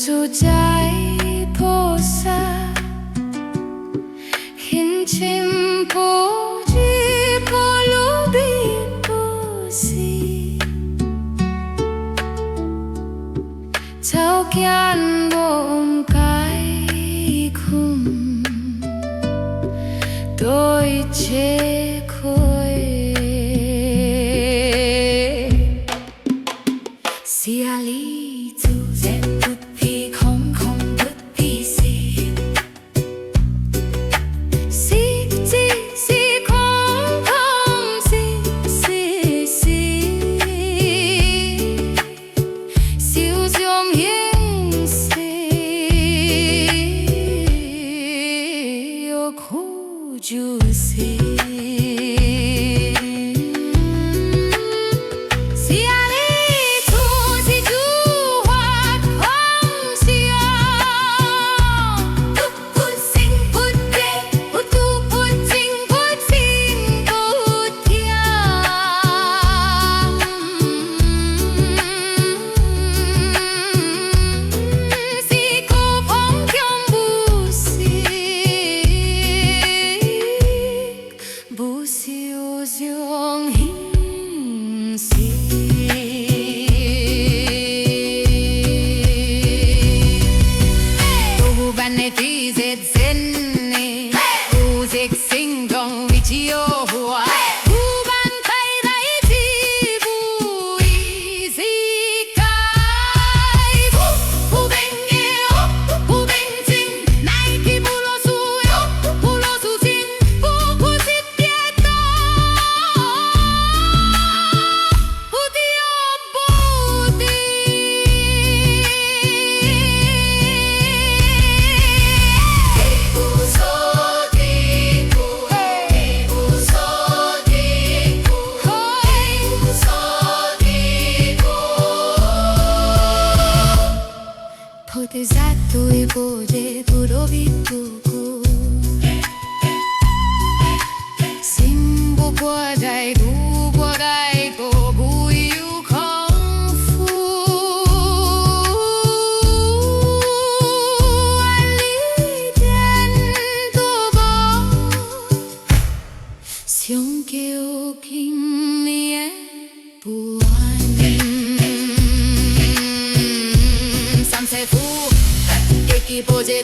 住在菩萨hin chim bồ di bồ lu bi bồ si cháu kian bồm cái khum tôi chế khôi xia lý tu dẹp bút bi không không bút bi si si si si không không si si si siêu dương hiên si yêu khu ju si Potesatui bode budovitu Simbo guardai gu guardai go buiu kung fu Ali den do bo Xiong kêu kinh lien buan Sam se fu Eki poje